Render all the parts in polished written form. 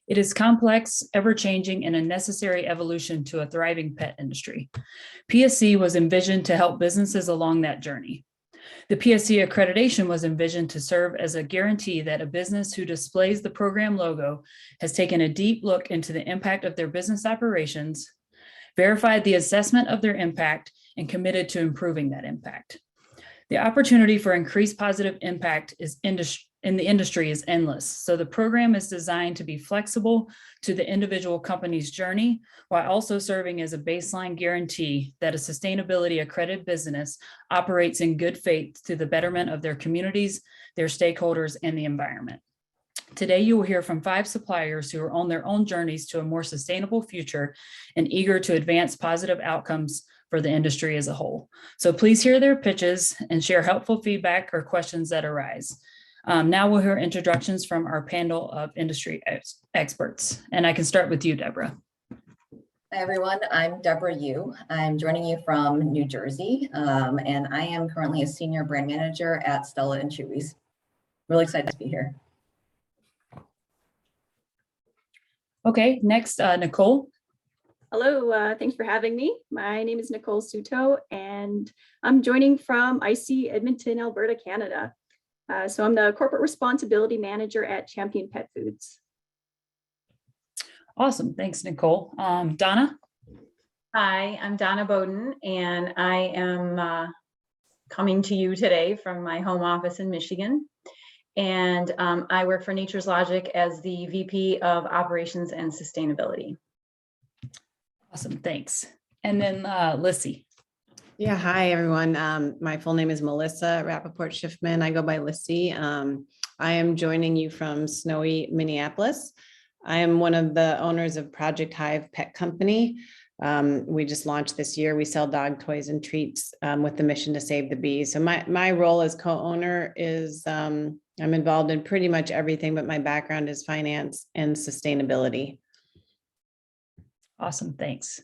It is complex, ever-changing, and a necessary evolution to a thriving pet industry. PSC was envisioned to help businesses along that journey. The PSC accreditation was envisioned to serve as a guarantee that a business who displays the program logo has taken a deep look into the impact of their business operations, verified the assessment of their impact, and committed to improving that impact. The opportunity for increased positive impact in the industry is endless. So the program is designed to be flexible to the individual company's journey, while also serving as a baseline guarantee that a sustainability accredited business operates in good faith to the betterment of their communities, their stakeholders, and the environment. Today, you will hear from 5 suppliers who are on their own journeys to a more sustainable future and eager to advance positive outcomes for the industry as a whole. So please hear their pitches and share helpful feedback or questions that arise. Now we'll hear introductions from our panel of industry experts. And I can start with you, Deborah. Hi, everyone. I'm Deborah Yu. I'm joining you from New Jersey, and I am currently a senior brand manager at Stella and Chewy's. Really excited to be here. Okay, next, Nicole. Hello, thanks for having me. My name is Nicole Suto, and I'm joining from IC Edmonton, Alberta, Canada. So I'm the corporate responsibility manager at Champion Pet Foods. Awesome, thanks, Nicole. Donna? Hi, I'm Donna Bowden, and I am coming to you today from my home office in Michigan. And I work for Nature's Logic as the VP of Operations and Sustainability. Awesome, thanks. And then Lissy. Yeah, hi everyone. My full name is Melissa Rappaport Schiffman. I go by Lissy. I am joining you from snowy Minneapolis. I am one of the owners of Project Hive Pet Company. We just launched this year. We sell dog toys and treats with the mission to save the bees. So my role as co-owner is I'm involved in pretty much everything, but my background is finance and sustainability. Awesome, thanks.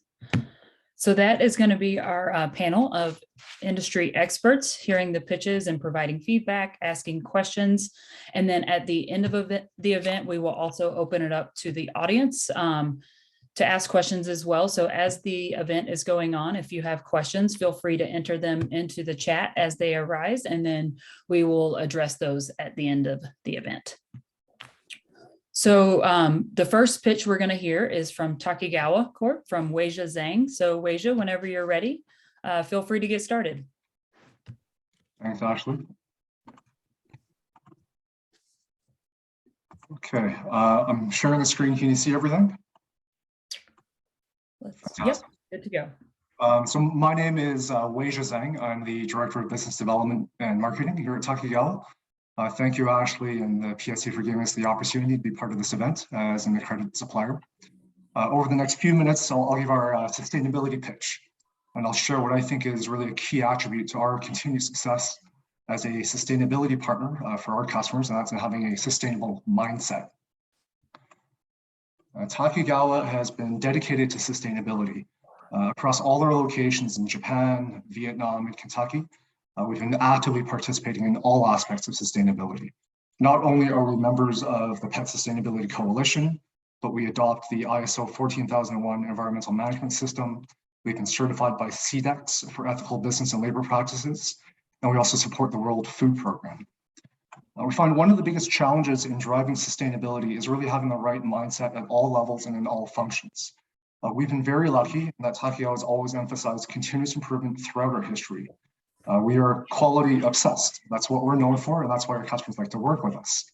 So that is going to be our panel of industry experts, hearing the pitches and providing feedback, asking questions. And then at the end of the event, we will also open it up to the audience to ask questions as well. So as the event is going on, if you have questions, feel free to enter them into the chat as they arise, and then we will address those at the end of the event. So the first pitch we're going to hear is from Takigawa Corp from Weijia Zhang. So Weijia, whenever you're ready, feel free to get started. Thanks, Ashley. Okay, I'm sharing the screen. Can you see everything? Yep, good to go. So my name is Weijia Zhang. I'm the Director of Business Development and Marketing here at Takigawa. Thank you, Ashley and the PSC for giving us the opportunity to be part of this event as an accredited supplier. Over the next few minutes, I'll give our sustainability pitch, and I'll share what I think is really a key attribute to our continued success as a sustainability partner for our customers, and that's in having a sustainable mindset. Takigawa has been dedicated to sustainability across all our locations in Japan, Vietnam, and Kentucky. We've been actively participating in all aspects of sustainability. Not only are we members of the Pet Sustainability Coalition, but we adopt the ISO 14001 environmental management system. We've been certified by CDEX for ethical business and labor practices, and we also support the World Food Program. We find one of the biggest challenges in driving sustainability is really having the right mindset at all levels and in all functions. We've been very lucky that Takigawa has always emphasized continuous improvement throughout our history. We are quality obsessed. That's what we're known for, and that's why our customers like to work with us.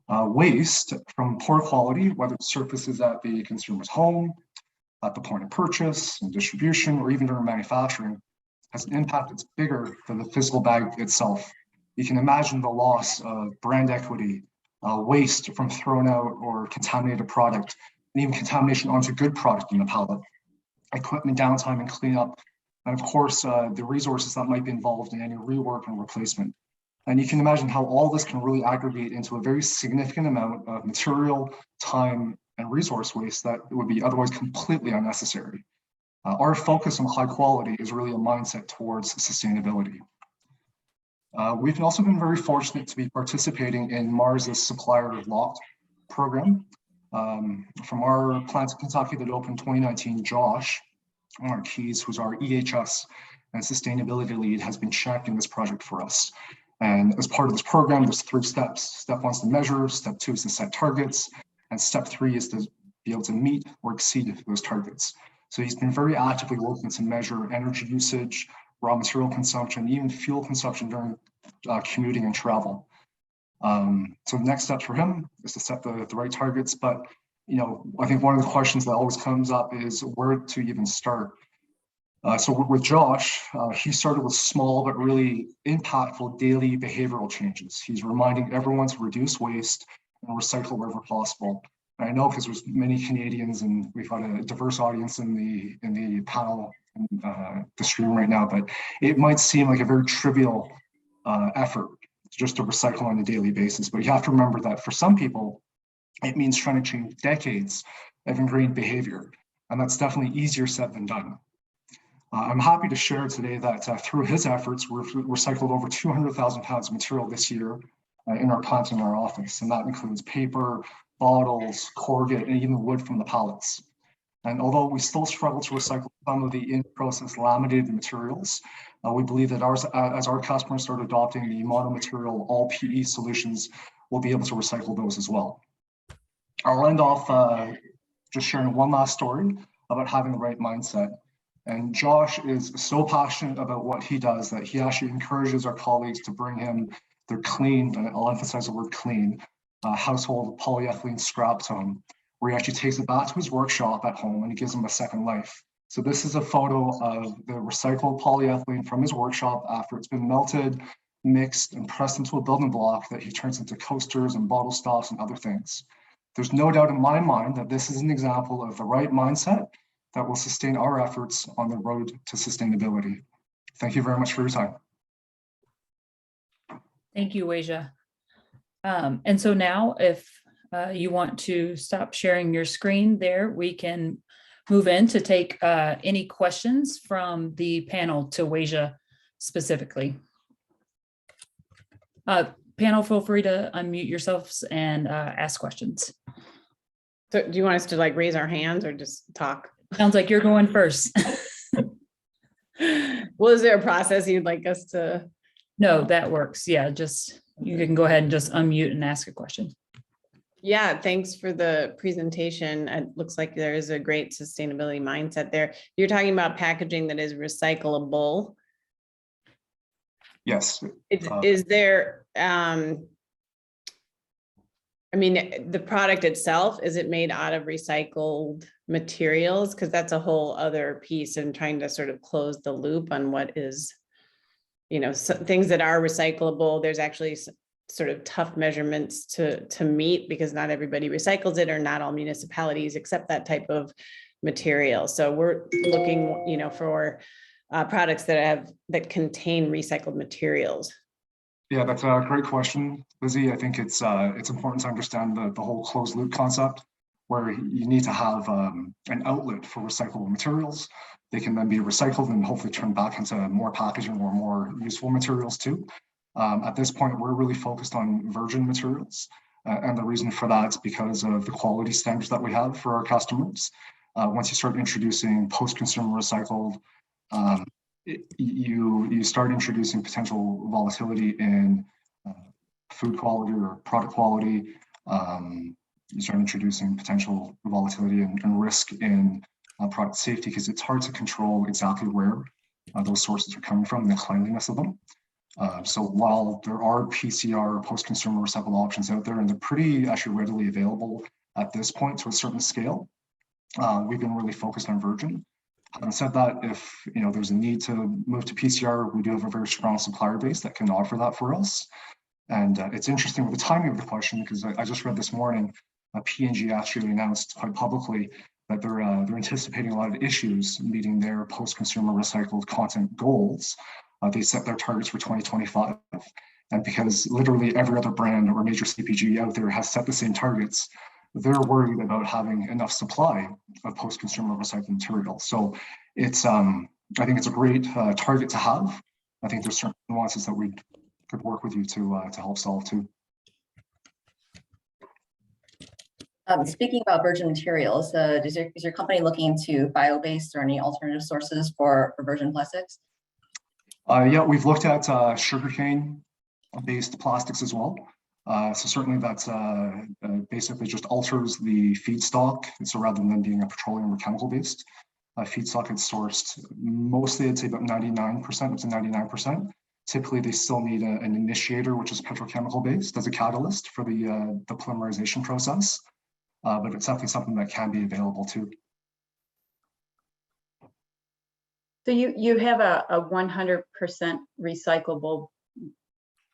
Waste from poor quality, whether it surfaces at the consumer's home, at the point of purchase and distribution, or even during manufacturing, has an impact that's bigger than the physical bag itself. You can imagine the loss of brand equity, waste from thrown out or contaminated product, and even contamination onto good product in the pallet, equipment downtime and cleanup, and of course, the resources that might be involved in any rework and replacement. And you can imagine how all this can really aggregate into a very significant amount of material, time, and resource waste that would be otherwise completely unnecessary. Our focus on high quality is really a mindset towards sustainability. We've also been very fortunate to be participating in Mars's Supplier Locked program. From our plants in Kentucky that opened 2019, Josh Marquise, who's our EHS and sustainability lead, has been championing this project for us. And as part of this program, there's 3 steps. Step 1 is to measure, step 2 is to set targets, and step 3 is to be able to meet or exceed those targets. So he's been very actively working to measure energy usage, raw material consumption, even fuel consumption during commuting and travel. So the next step for him is to set the right targets. But I think one of the questions that always comes up is where to even start. So with Josh, he started with small but really impactful daily behavioral changes. He's reminding everyone to reduce waste and recycle wherever possible. And I know because there's many Canadians and we've got a diverse audience in the panel, the stream right now, but it might seem like a very trivial effort just to recycle on a daily basis. But you have to remember that for some people, it means trying to change decades of ingrained behavior. And that's definitely easier said than done. I'm happy to share today that through his efforts, we've recycled over 200,000 pounds of material this year in our plants and our office. And that includes paper, bottles, corrugate, and even wood from the pallets. And although we still struggle to recycle some of the in-process laminated materials, we believe that as our customers start adopting the mono-material all PE solutions, we'll be able to recycle those as well. I'll end off just sharing one last story about having the right mindset. And Josh is so passionate about what he does that he actually encourages our colleagues to bring him their clean, and I'll emphasize the word clean, household polyethylene scraps home, where he actually takes it back to his workshop at home and he gives them a second life. So this is a photo of the recycled polyethylene from his workshop after it's been melted, mixed, and pressed into a building block that he turns into coasters and bottle stops and other things. There's no doubt in my mind that this is an example of the right mindset that will sustain our efforts on the road to sustainability. Thank you very much for your time. Thank you, Weijia. And so now if you want to stop sharing your screen there, we can move in to take any questions from the panel to Weijia specifically. Panel, feel free to unmute yourselves and ask questions. So do you want us to raise our hands or just talk? Sounds like you're going first. Well, is there a process you'd like us to? No, that works. Yeah, just you can go ahead and just unmute and ask a question. Yeah, thanks for the presentation. It looks like there is a great sustainability mindset there. You're talking about packaging that is recyclable. Yes. Is there, I mean, the product itself, is it made out of recycled materials? Because that's a whole other piece in trying to sort of close the loop on what is, things that are recyclable. There's actually sort of tough measurements to meet because not everybody recycles it, or not all municipalities accept that type of material. So we're looking, for products that contain recycled materials. Yeah, that's a great question, Lizzie. I think it's important to understand the whole closed loop concept, where you need to have an outlet for recyclable materials. They can then be recycled and hopefully turned back into more packaging or more useful materials too. At this point, we're really focused on virgin materials. And the reason for that is because of the quality standards that we have for our customers. Once you start introducing post-consumer recycled, you start introducing potential volatility in food quality or product quality. You start introducing potential volatility and risk in product safety, because it's hard to control exactly where those sources are coming from and the cleanliness of them. So while there are PCR post-consumer recycled options out there, and they're pretty actually readily available at this point to a certain scale, we've been really focused on virgin. Having said that, if there's a need to move to PCR, we do have a very strong supplier base that can offer that for us. And it's interesting with the timing of the question, because I just read this morning, P&G actually announced quite publicly that they're anticipating a lot of issues meeting their post-consumer recycled content goals. They set their targets for 2025. And because literally every other brand or major CPG out there has set the same targets, they're worried about having enough supply of post-consumer recycled material. So it's, I think it's a great target to have. I think there's certain nuances that we could work with you to help solve too. Speaking about virgin materials, is your company looking into bio-based or any alternative sources for virgin plastics? Yeah, we've looked at sugarcane-based plastics as well. So certainly that's basically just alters the feedstock. So rather than being a petroleum or chemical-based feedstock, it's sourced mostly, I'd say about 99% up to 99%. Typically, they still need an initiator, which is petrochemical-based, as a catalyst for the polymerization process. But it's definitely something that can be available too. So you have a 100% recyclable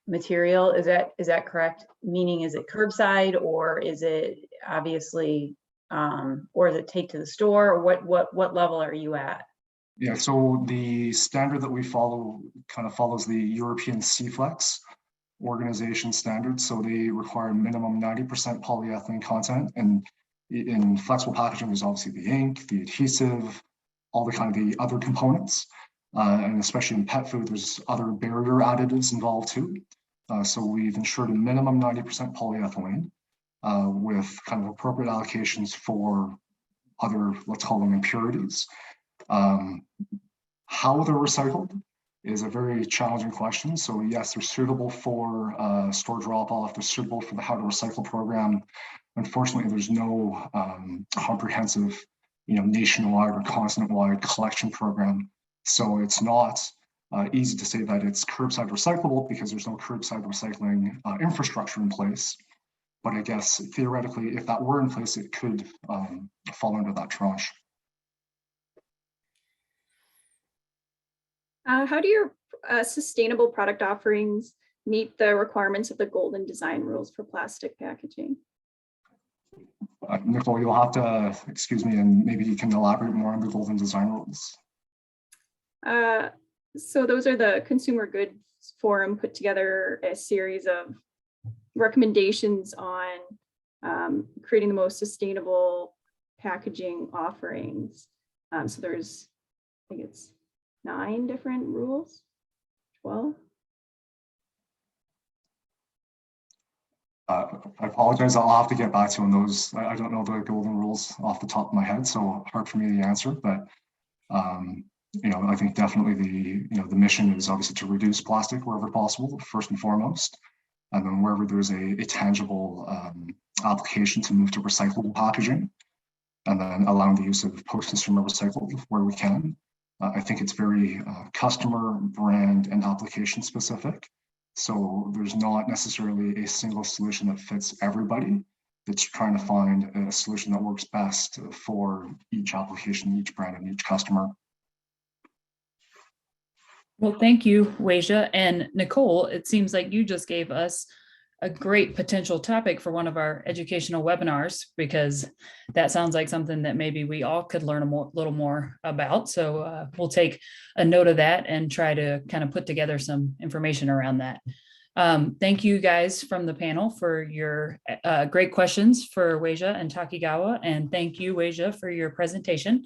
material, is that correct? Meaning, is it curbside, or is it obviously, or is it take to the store, or what level are you at? Yeah, so the standard that we follow kind of follows the European CFLEX organization standard. So they require minimum 90% polyethylene content, and in flexible packaging, there's obviously the ink, the adhesive, all the kind of the other components, and especially in pet food, there's other barrier additives involved too. So we've ensured a minimum 90% polyethylene with kind of appropriate allocations for other, let's call them impurities. How they're recycled is a very challenging question. So yes, they're suitable for store drop-off, they're suitable for the How to Recycle program. Unfortunately, there's no comprehensive, nationwide or continent-wide collection program. So it's not easy to say that it's curbside recyclable because there's no curbside recycling infrastructure in place. But I guess theoretically, if that were in place, it could fall under that tranche. How do your sustainable product offerings meet the requirements of the Golden Design Rules for plastic packaging? Nicole, you'll have to excuse me, and maybe you can elaborate more on the Golden Design Rules. So those are the Consumer Goods Forum put together a series of recommendations on creating the most sustainable packaging offerings. So there's, I think it's 9 different rules, 12. I apologize, I'll have to get back to you on those. I don't know the golden rules off the top of my head, so hard for me to answer, but I think definitely the mission is obviously to reduce plastic wherever possible, first and foremost, and then wherever there's a tangible application to move to recyclable packaging, and then allowing the use of post-consumer recycled where we can. I think it's very customer, brand, and application specific. So there's not necessarily a single solution that fits everybody. It's trying to find a solution that works best for each application, each brand, and each customer. Well, thank you, Weijia. And Nicole, it seems like you just gave us a great potential topic for one of our educational webinars, because that sounds like something that maybe we all could learn a little more about. So we'll take a note of that and try to kind of put together some information around that. Thank you guys from the panel for your great questions for Weijia and Takigawa. And thank you, Weijia, for your presentation.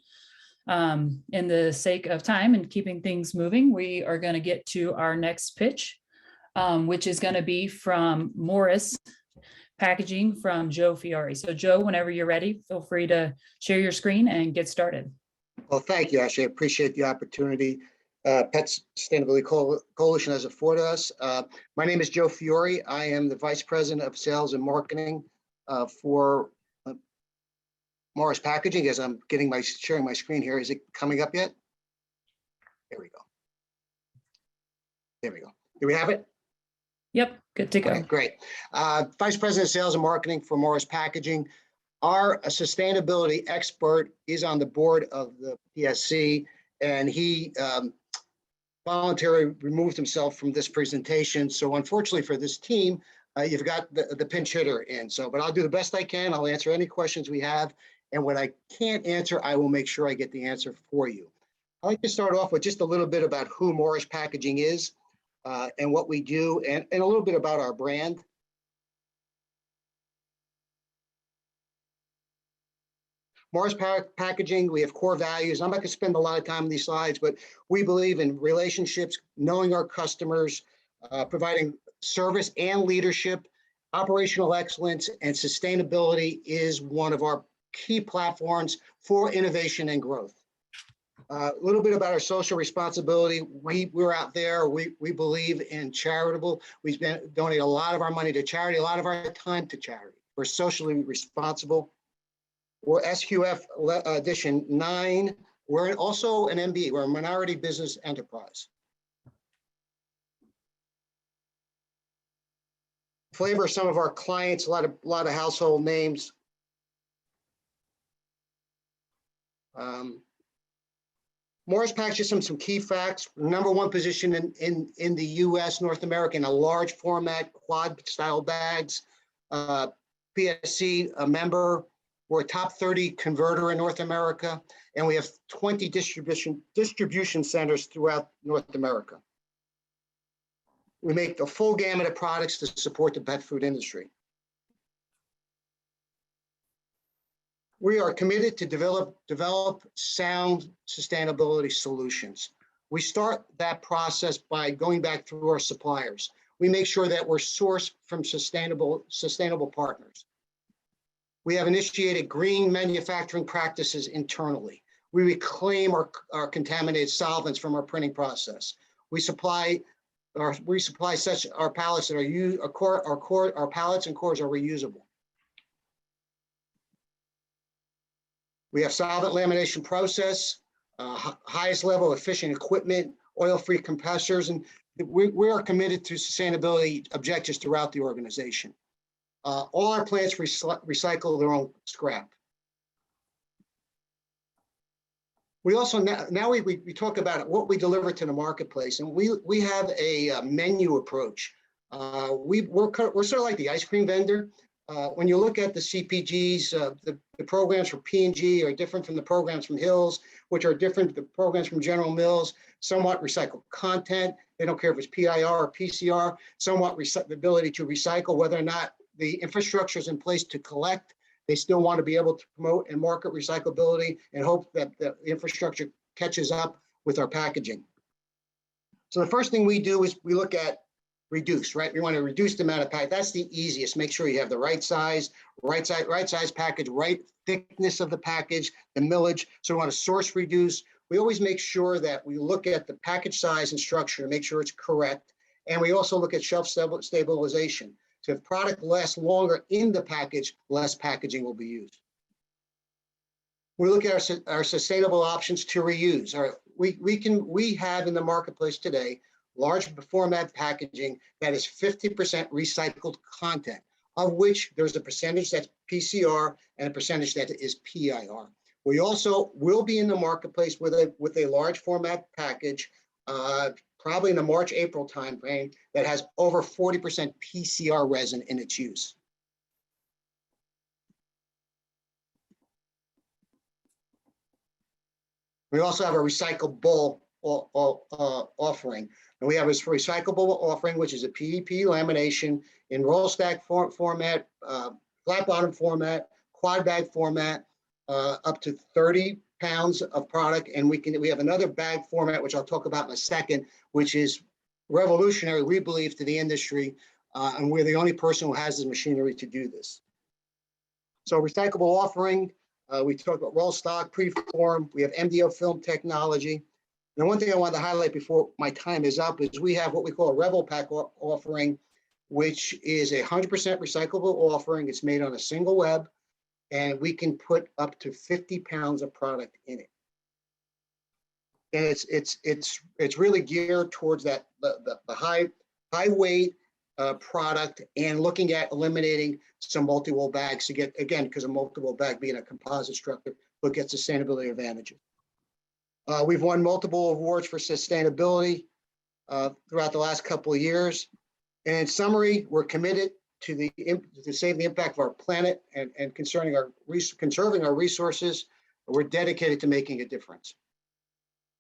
In the sake of time and keeping things moving, we are going to get to our next pitch, which is going to be from Morris Packaging from Joe Fiore. So Joe, whenever you're ready, feel free to share your screen and get started. Well, thank you, Ashley. I appreciate the opportunity. Pet Sustainability Coalition has afforded us. My name is Joe Fiore. I am the Vice President of Sales and Marketing for Morris Packaging. As I'm sharing my screen here, is it coming up yet? There we go. There we go. Do we have it? Yep, good to go. Okay, great. Vice President of Sales and Marketing for Morris Packaging. Our sustainability expert is on the board of the PSC, and he voluntarily removed himself from this presentation. So unfortunately for this team, you've got the pinch hitter in. But I'll do the best I can. I'll answer any questions we have. And what I can't answer, I will make sure I get the answer for you. I'd like to start off with just a little bit about who Morris Packaging is and what we do, and a little bit about our brand. Morris Packaging, we have core values. I'm not going to spend a lot of time on these slides, but we believe in relationships, knowing our customers, providing service and leadership, Operational excellence and sustainability is one of our key platforms for innovation and growth. A little bit about our social responsibility. We're out there. We believe in charitable. We donate a lot of our money to charity, a lot of our time to charity. We're socially responsible. We're SQF edition 9. We're also an MB. We're a minority business enterprise. Flavor of some of our clients, a lot of household names. Morris Packaging, some key facts. #1 position in the US, North America, in a large format quad style bags. PSC, a member. We're a top 30 converter in North America, and we have 20 distribution centers throughout North America. We make the full gamut of products to support the pet food industry. We are committed to develop sound sustainability solutions. We start that process by going back through our suppliers. We make sure that we're sourced from sustainable partners. We have initiated green manufacturing practices internally. We reclaim our contaminated solvents from our printing process. We supply such our pallets that are used. Our pallets and cores are reusable. We have solvent lamination process, highest level efficient equipment, oil-free compressors, and we are committed to sustainability objectives throughout the organization. All our plants recycle their own scrap. We also now we talk about what we deliver to the marketplace, and we have a menu approach. We're sort of like the ice cream vendor. When you look at the CPGs, the programs for P&G are different from the programs from Hills, which are different from the programs from General Mills. Somewhat recycled content. They don't care if it's PIR or PCR. Somewhat the ability to recycle, whether or not the infrastructure is in place to collect. They still want to be able to promote and market recyclability and hope that the infrastructure catches up with our packaging. So the first thing we do is we look at reduce, right? We want to reduce the amount of pack. That's the easiest. Make sure you have the right size package, right thickness of the package, the millage. So we want to source reduce. We always make sure that we look at the package size and structure to make sure it's correct. And we also look at shelf stabilization. So if product lasts longer in the package, less packaging will be used. We look at our sustainable options to reuse. We have in the marketplace today large format packaging that is 50% recycled content, of which there's a percentage that's PCR and a percentage that is PIR. We also will be in the marketplace with a large format package, probably in the March-April timeframe, that has over 40% PCR resin in its use. We also have a recyclable offering. And we have a recyclable offering, which is a PEP lamination in roll stack format, flat bottom format, quad bag format, up to 30 pounds of product. And we have another bag format, which I'll talk about in a second, which is revolutionary, we believe, to the industry. And we're the only person who has the machinery to do this. So recyclable offering, we talked about roll stock, preform, we have MDO film technology. And one thing I wanted to highlight before my time is up is we have what we call a Rebel Pack offering, which is a 100% recyclable offering. It's made on a single web, and we can put up to 50 pounds of product in it. And it's really geared towards that the high weight product and looking at eliminating some multi-wool bags to get, again, because a multi-wool bag being a composite structure, look at sustainability advantages. We've won multiple awards for sustainability throughout the last couple of years. And in summary, we're committed to save the impact of our planet and conserving our resources. We're dedicated to making a difference.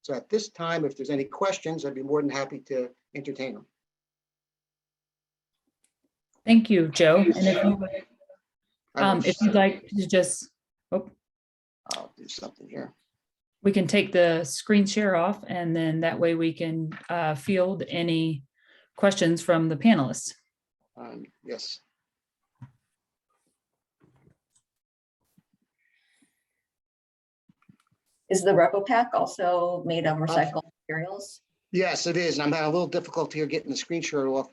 So at this time, if there's any questions, I'd be more than happy to entertain them. Thank you, Joe. And if you'd like to just, I'll do something here. we can take the screen share off, and then that way we can field any questions from the panelists. Yes. Is the RepoPack also made of recycled materials? Yes, it is. And I'm having a little difficulty here getting the screen share off.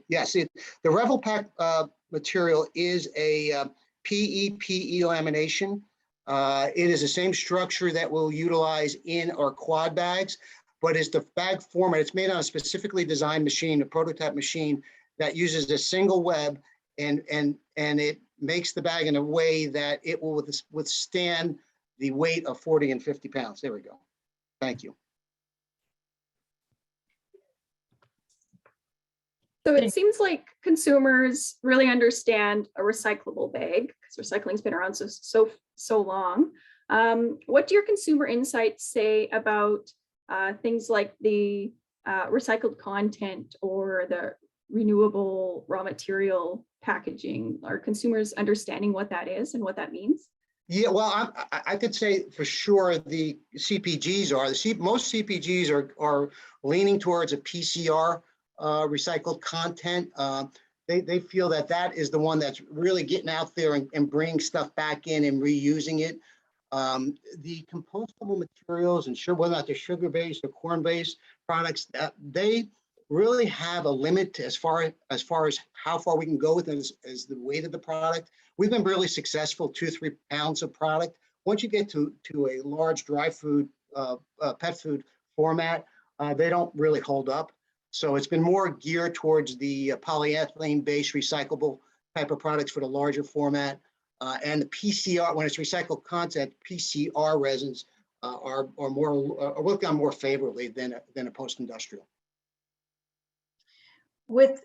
Yes, the RevelPack material is a PE lamination. It is the same structure that we'll utilize in our quad bags, but it's the bag format. It's made on a specifically designed machine, a prototype machine that uses a single web, and it makes the bag in a way that it will withstand the weight of 40 and 50 pounds. There we go. Thank you. So it seems like consumers really understand a recyclable bag because recycling's been around so long. What do your consumer insights say about things like the recycled content or the renewable raw material packaging? Are consumers understanding what that is and what that means? Yeah, well, I could say for sure the CPGs are. Most CPGs are leaning towards a PCR recycled content. They feel that is the one that's really getting out there and bringing stuff back in and reusing it. The compostable materials, and whether or not they're sugar-based or corn-based products, they really have a limit as far as how far we can go with them as the weight of the product. We've been really successful, 2-3 pounds of product. Once you get to a large dry food, pet food format, they don't really hold up. So it's been more geared towards the polyethylene-based recyclable type of products for the larger format. And the PCR, when it's recycled content, PCR resins are looked on more favorably than a post-industrial. With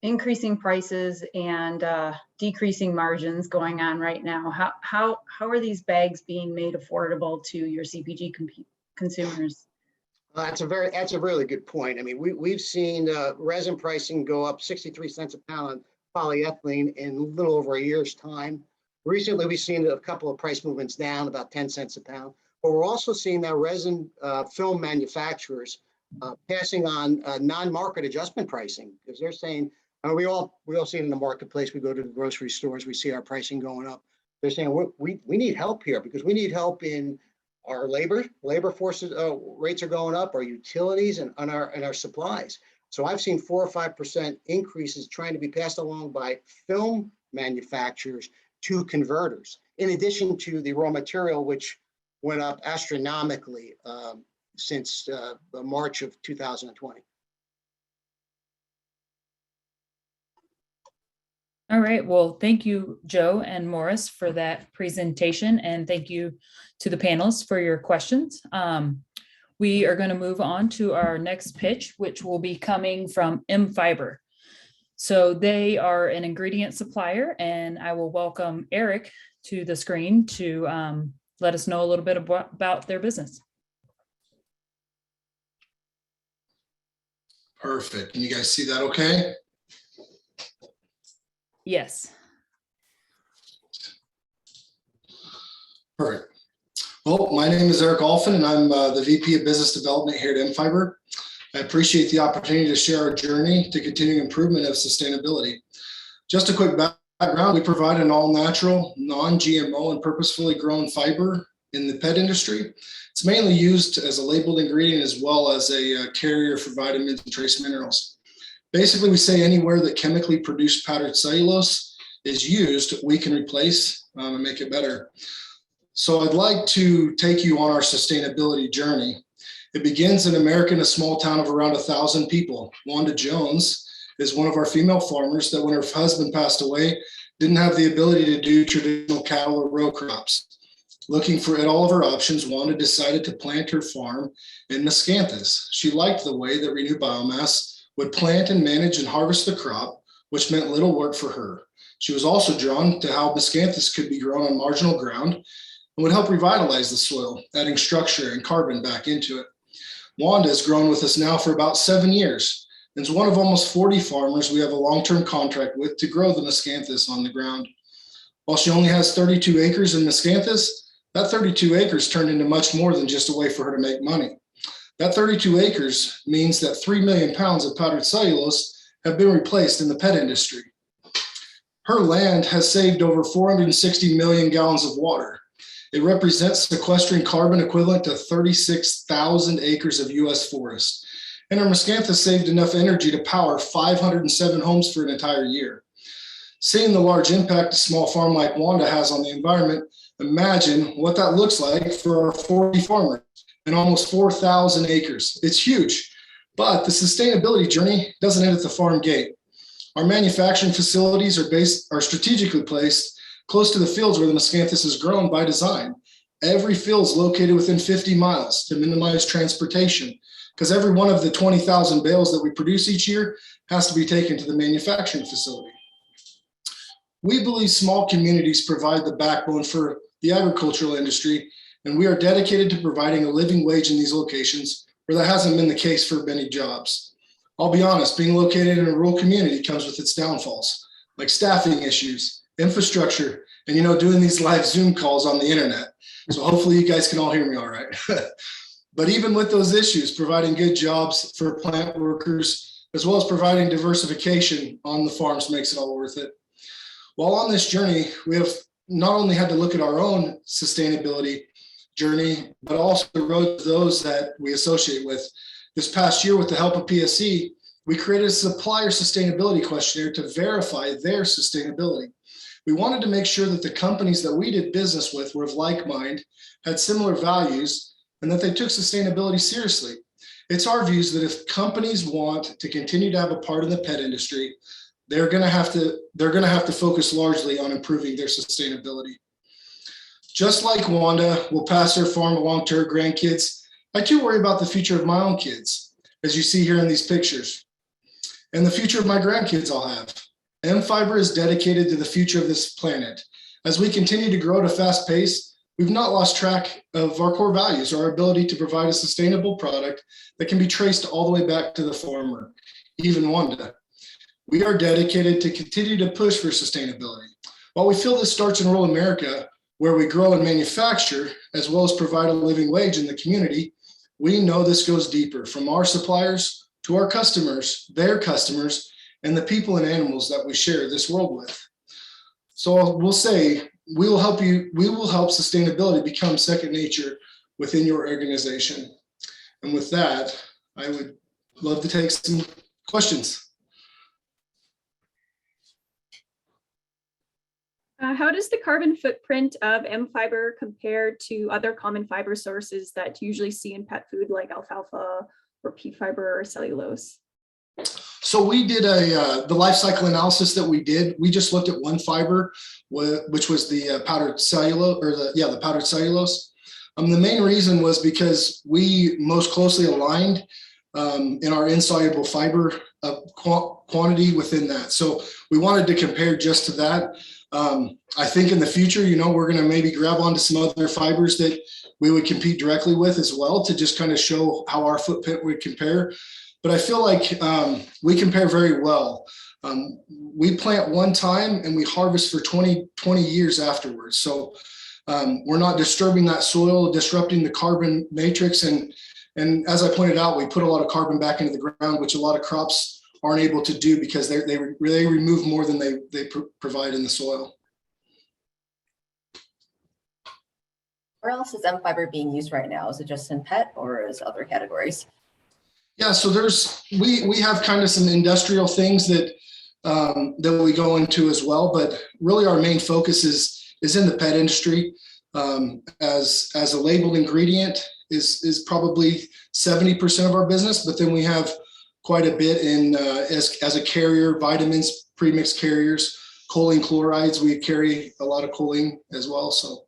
increasing prices and decreasing margins going on right now, how are these bags being made affordable to your CPG consumers? That's a really good point. I mean, we've seen resin pricing go up 63 cents a pound on polyethylene in a little over a year's time. Recently, we've seen a couple of price movements down about 10 cents a pound, but we're also seeing that resin film manufacturers passing on non-market adjustment pricing, because they're saying, we all see it in the marketplace. We go to the grocery stores, we see our pricing going up. They're saying we need help here, because we need help in our labor forces rates are going up, our utilities and our supplies. So I've seen 4 or 5% increases trying to be passed along by film manufacturers to converters, in addition to the raw material, which went up astronomically since March of 2020. All right. Well, thank you, Joe and Morris, for that presentation. And thank you to the panelists for your questions. We are going to move on to our next pitch, which will be coming from M Fiber. So they are an ingredient supplier, and I will welcome Eric to the screen to let us know a little bit about their business. Perfect. Can you guys see that okay? Yes. Perfect. Well, my name is Eric Alphin, and I'm the VP of Business Development here at M Fiber. I appreciate the opportunity to share our journey to continuing improvement of sustainability. Just a quick background, we provide an all-natural, non-GMO, and purposefully grown fiber in the pet industry. It's mainly used as a labeled ingredient as well as a carrier for vitamins and trace minerals. Basically, we say anywhere that chemically produced powdered cellulose is used, we can replace and make it better. So I'd like to take you on our sustainability journey. It begins in America in a small town of around 1,000 people. Wanda Jones is one of our female farmers that when her husband passed away, didn't have the ability to do traditional cattle or row crops. Looking at all of her options, Wanda decided to plant her farm in Miscanthus. She liked the way that Renew Biomass would plant and manage and harvest the crop, which meant little work for her. She was also drawn to how Miscanthus could be grown on marginal ground and would help revitalize the soil, adding structure and carbon back into it. Wanda has grown with us now for about 7 years and is one of almost 40 farmers we have a long-term contract with to grow the Miscanthus on the ground. While she only has 32 acres in Miscanthus, that 32 acres turned into much more than just a way for her to make money. That 32 acres means that 3 million pounds of powdered cellulose have been replaced in the pet industry. Her land has saved over 460 million gallons of water. It represents sequestering carbon equivalent to 36,000 acres of US forest. And her miscanthus saved enough energy to power 507 homes for an entire year. Seeing the large impact a small farm like Wanda has on the environment, imagine what that looks like for our 40 farmers and almost 4,000 acres. It's huge, but the sustainability journey doesn't end at the farm gate. Our manufacturing facilities are strategically placed close to the fields where the miscanthus is grown by design. Every field is located within 50 miles to minimize transportation, because every one of the 20,000 bales that we produce each year has to be taken to the manufacturing facility. We believe small communities provide the backbone for the agricultural industry, and we are dedicated to providing a living wage in these locations where that hasn't been the case for many jobs. I'll be honest, being located in a rural community comes with its downfalls, like staffing issues, infrastructure, and doing these live Zoom calls on the internet. So hopefully you guys can all hear me all right. But even with those issues, providing good jobs for plant workers, as well as providing diversification on the farms makes it all worth it. While on this journey, we have not only had to look at our own sustainability journey, but also the road to those that we associate with. This past year, with the help of PSC, we created a supplier sustainability questionnaire to verify their sustainability. We wanted to make sure that the companies that we did business with were of like mind, had similar values, and that they took sustainability seriously. It's our views that if companies want to continue to have a part in the pet industry, they're going to have to focus largely on improving their sustainability. Just like Wanda will pass her farm along to her grandkids, I too worry about the future of my own kids, as you see here in these pictures, and the future of my grandkids I'll have. M-Fiber is dedicated to the future of this planet. As we continue to grow at a fast pace, we've not lost track of our core values, our ability to provide a sustainable product that can be traced all the way back to the farmer, even Wanda. We are dedicated to continue to push for sustainability. While we feel this starts in rural America, where we grow and manufacture, as well as provide a living wage in the community, we know this goes deeper, from our suppliers to our customers, their customers, and the people and animals that we share this world with. So we'll say, we will help sustainability become second nature within your organization. And with that, I would love to take some questions. How does the carbon footprint of M-Fiber compare to other common fiber sources that you usually see in pet food, like alfalfa or pea fiber or cellulose? So we did the life cycle analysis that we did. We just looked at one fiber, which was the powdered cellulose, or the powdered cellulose. The main reason was because we most closely aligned in our insoluble fiber quantity within that. So we wanted to compare just to that. I think in the future, we're going to maybe grab onto some other fibers that we would compete directly with as well, to just kind of show how our footprint would compare. But I feel like we compare very well. We plant one time and we harvest for 20 years afterwards. So we're not disturbing that soil, disrupting the carbon matrix. And as I pointed out, we put a lot of carbon back into the ground, which a lot of crops aren't able to do because they remove more than they provide in the soil. Where else is M-Fiber being used right now? Is it just in pet or is other categories? Yeah, so we have kind of some industrial things that we go into as well, but really our main focus is in the pet industry. As a labeled ingredient is probably 70% of our business, but then we have quite a bit in as a carrier, vitamins, premixed carriers, choline chlorides. We carry a lot of choline as well. So.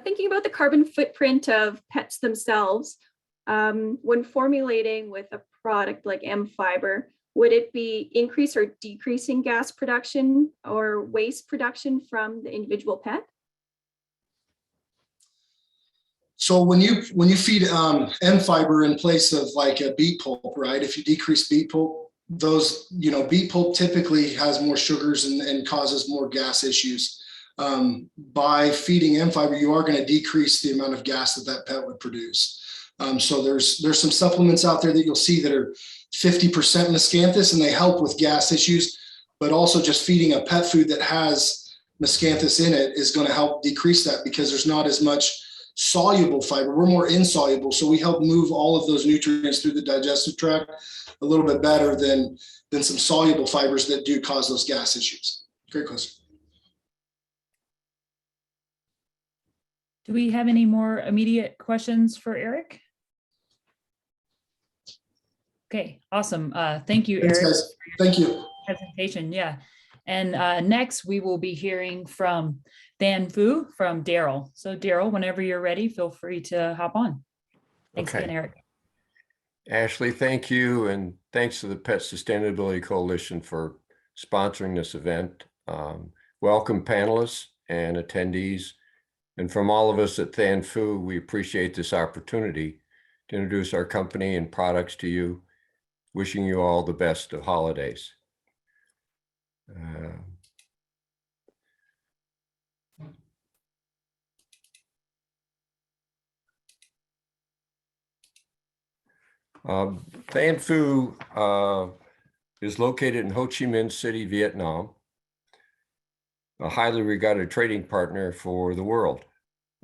Thinking about the carbon footprint of pets themselves, when formulating with a product like M-Fiber, would it be increase or decreasing gas production or waste production from the individual pet? So when you feed M-Fiber in place of like a beet pulp, right? If you decrease beet pulp, beet pulp typically has more sugars and causes more gas issues. by feeding M fiber, you are going to decrease the amount of gas that that pet would produce. So there's some supplements out there that you'll see that are 50% miscanthus, and they help with gas issues, but also just feeding a pet food that has miscanthus in it is going to help decrease that, because there's not as much soluble fiber. We're more insoluble, so we help move all of those nutrients through the digestive tract a little bit better than some soluble fibers that do cause those gas issues. Great question. Do we have any more immediate questions for Eric? Okay, awesome. Thank you, Thanks, Eric, guys. Thank you. presentation. Yeah. And next we will be hearing from Dan Fu from Daryl. So Daryl, whenever you're ready, feel free to hop on. Thanks again, Okay. Eric. Ashley, thank you. And thanks to the Pet Sustainability Coalition for sponsoring this event. Welcome panelists and attendees. And from all of us at Dan Fu, we appreciate this opportunity to introduce our company and products to you. Wishing you all the best of holidays. Dan Fu is located in Ho Chi Minh City, Vietnam, a highly regarded trading partner for the world.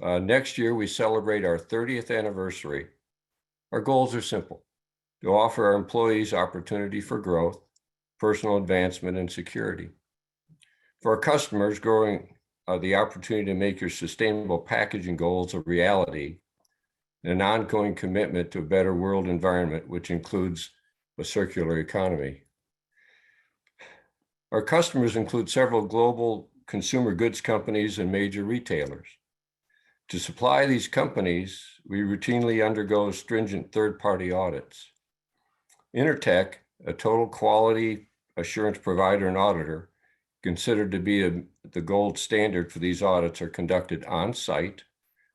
Next year, we celebrate our 30th anniversary. Our goals are simple: to offer our employees opportunity for growth, personal advancement, and security. For our customers, growing the opportunity to make your sustainable packaging goals a reality, and an ongoing commitment to a better world environment, which includes a circular economy. Our customers include several global consumer goods companies and major retailers. To supply these companies, we routinely undergo stringent third-party audits. Intertek, a total quality assurance provider and auditor, considered to be the gold standard for these audits, are conducted on-site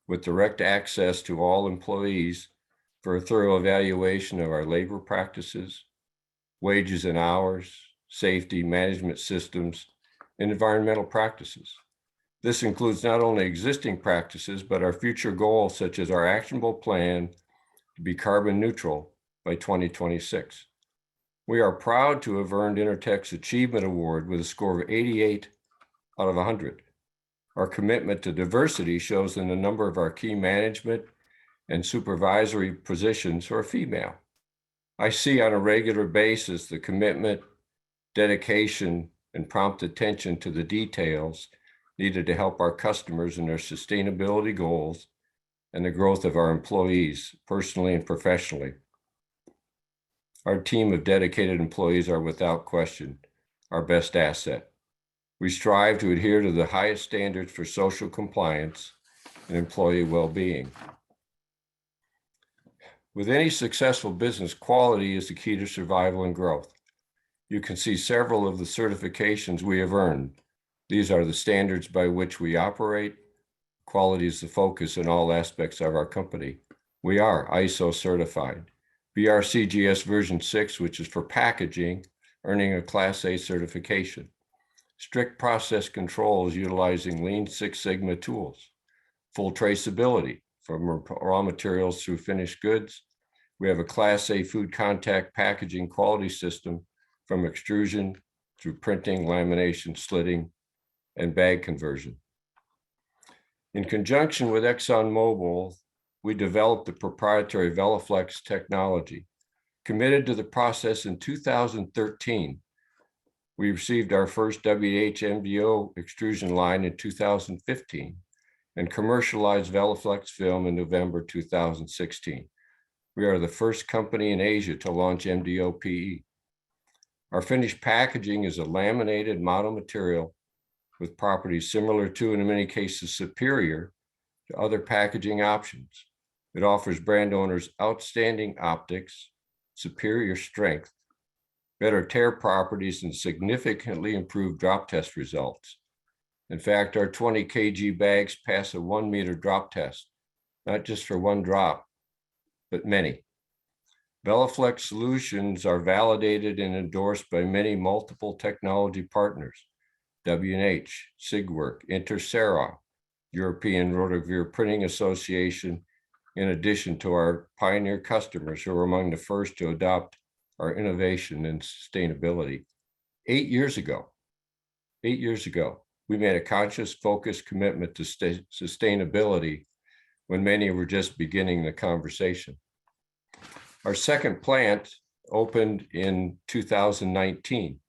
with direct access to all employees for a thorough evaluation of our labor practices, wages and hours, safety, management systems, and environmental practices. This includes not only existing practices, but our future goals, such as our actionable plan to be carbon neutral by 2026. We are proud to have earned Intertek's Achievement Award with a score of 88 out of 100. Our commitment to diversity shows in the number of our key management and supervisory positions who are female. I see on a regular basis the commitment, dedication, and prompt attention to the details needed to help our customers in their sustainability goals and the growth of our employees, personally and professionally. Our team of dedicated employees are without question our best asset. We strive to adhere to the highest standards for social compliance and employee well-being. With any successful business, quality is the key to survival and growth. You can see several of the certifications we have earned. These are the standards by which we operate. Quality is the focus in all aspects of our company. We are ISO certified. BRCGS version 6, which is for packaging, earning a Class A certification. Strict process controls utilizing Lean Six Sigma tools. Full traceability from raw materials through finished goods. We have a Class A food contact packaging quality system from extrusion through printing, lamination, slitting, and bag conversion. In conjunction with ExxonMobil, we developed the proprietary Veloflex technology. Committed to the process in 2013, we received our first WH-MDO extrusion line in 2015 and commercialized Veloflex film in November 2016. We are the first company in Asia to launch MDO PE. Our finished packaging is a laminated monomaterial with properties similar to, and in many cases superior to, other packaging options. It offers brand owners outstanding optics, superior strength, better tear properties, and significantly improved drop test results. In fact, our 20 kg bags pass a 1 meter drop test, not just for one drop, but many. Veloflex solutions are validated and endorsed by many multiple technology partners. W&H, Sigwork, Intercera, European Rotogravure Printing Association, in addition to our pioneer customers who are among the first to adopt our innovation and sustainability. 8 years ago, we made a conscious, focused commitment to sustainability when many were just beginning the conversation. Our second plant opened in 2019,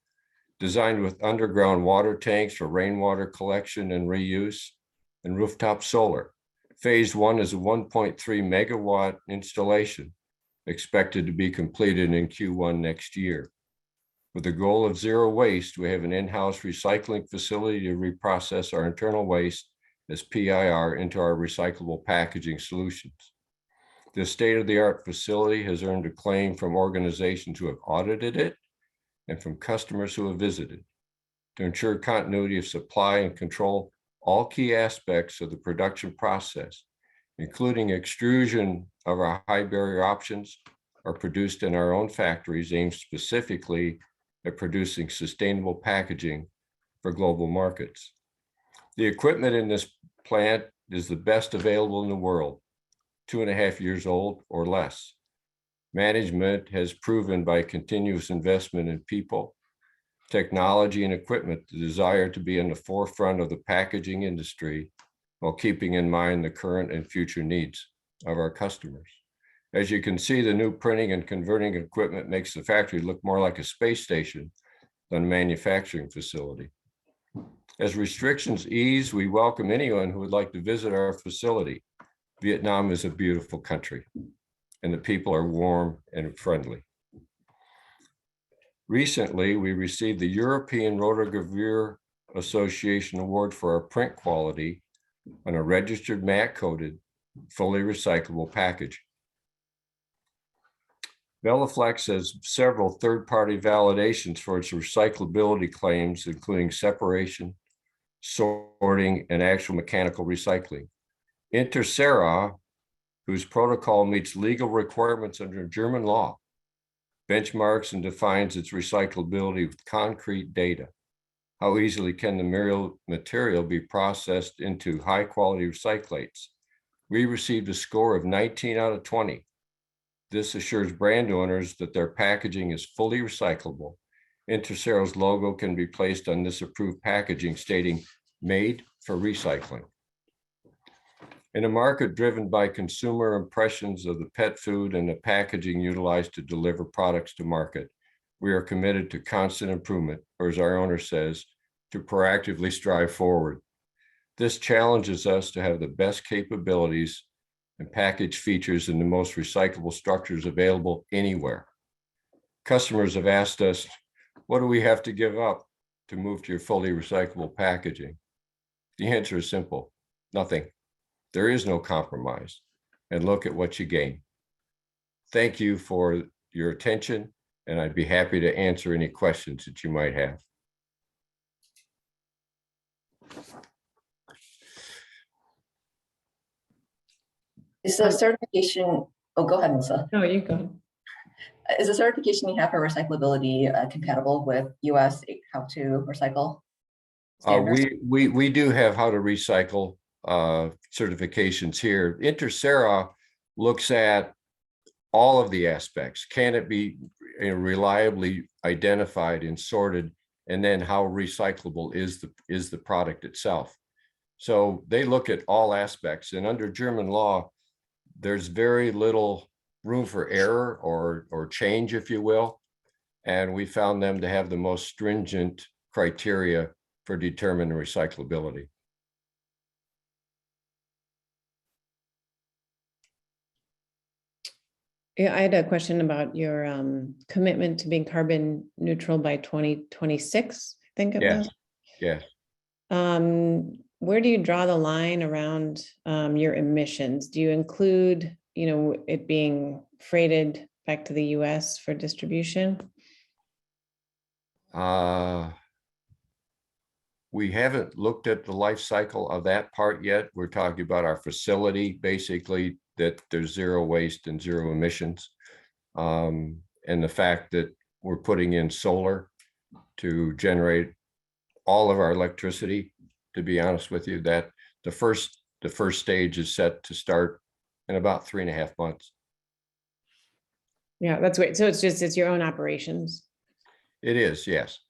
designed with underground water tanks for rainwater collection and reuse and rooftop solar. Phase 1 is a 1.3 megawatt installation expected to be completed in Q1 next year. With the goal of zero waste, we have an in-house recycling facility to reprocess our internal waste as PIR into our recyclable packaging solutions. This state-of-the-art facility has earned acclaim from organizations who have audited it and from customers who have visited. To ensure continuity of supply and control all key aspects of the production process, including extrusion of our high barrier options, are produced in our own factories aimed specifically at producing sustainable packaging for global markets. The equipment in this plant is the best available in the world, 2.5 years old or less. Management has proven by continuous investment in people, technology, and equipment the desire to be in the forefront of the packaging industry while keeping in mind the current and future needs of our customers. As you can see, the new printing and converting equipment makes the factory look more like a space station than a manufacturing facility. As restrictions ease, we welcome anyone who would like to visit our facility. Vietnam is a beautiful country, and the people are warm and friendly. Recently, we received the European Rotogravure Association Award for our print quality on a registered mat-coated, fully recyclable package. Velaflex has several third-party validations for its recyclability claims, including separation, sorting, and actual mechanical recycling. Intercera, whose protocol meets legal requirements under German law, benchmarks and defines its recyclability with concrete data. How easily can the material be processed into high-quality recyclates? We received a score of 19 out of 20. This assures brand owners that their packaging is fully recyclable. Intercera's logo can be placed on this approved packaging stating "Made for Recycling." In a market driven by consumer impressions of the pet food and the packaging utilized to deliver products to market, we are committed to constant improvement, or as our owner says, to proactively strive forward. This challenges us to have the best capabilities and package features in the most recyclable structures available anywhere. Customers have asked us, what do we have to give up to move to your fully recyclable packaging? The answer is simple: nothing. There is no compromise, and look at what you gain. Thank you for your attention, and I'd be happy to answer any questions that you might have. Is the certification, oh, go ahead, Melissa. No, you go. Is the certification you have for recyclability compatible with US how to recycle standards? We do have how to recycle certifications here. Intercera looks at all of the aspects. Can it be reliably identified and sorted? And then how recyclable is the product itself? So they look at all aspects, and under German law, there's very little room for error or change, if you will. And we found them to have the most stringent criteria for determining recyclability. Yeah, I had a question about your commitment to being carbon neutral by 2026, I think it was. Yes. Where do you draw the line around your emissions? Do you include, it being freighted back to the US for distribution? We haven't looked at the life cycle of that part yet. We're talking about our facility, basically, that there's zero waste and zero emissions. And the fact that we're putting in solar to generate all of our electricity, to be honest with you, that the first stage is set to start in about 3.5 months. Yeah, that's great. So it's your own operations. It is, yes.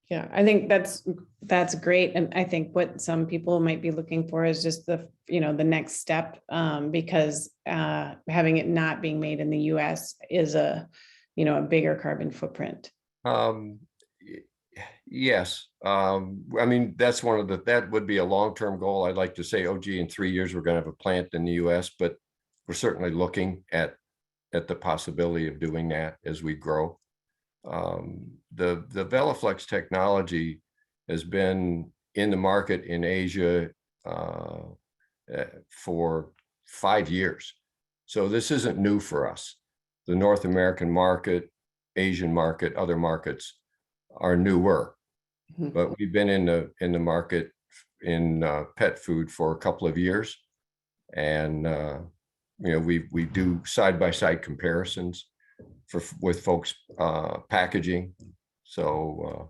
Yeah, I think that's great. And I think what some people might be looking for is just the next step, because having it not being made in the US is a bigger carbon footprint. Yes. I mean, that's that would be a long-term goal. I'd like to say, oh, gee, in 3 years, we're going to have a plant in the US, but we're certainly looking at the possibility of doing that as we grow. The Veloflex technology has been in the market in Asia for 5 years. So this isn't new for us. The North American market, Asian market, other markets are newer, but we've been in the market in pet food for a couple of years. And we do side-by-side comparisons with folks packaging. So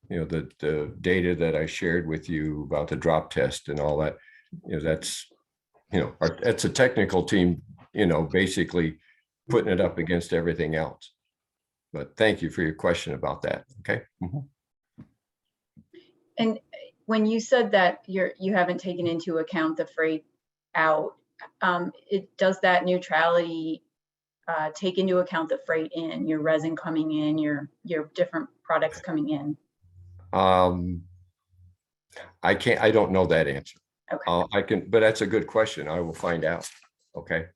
the data that I shared with you about the drop test and all that, that's that's a technical team, basically putting it up against everything else. But thank you for your question about that. Okay. And when you said that you haven't taken into account the freight out, does that neutrality take into account the freight in, your resin coming in, your different products coming in? I don't know that answer. Okay. But that's a good question. I will find out. Okay.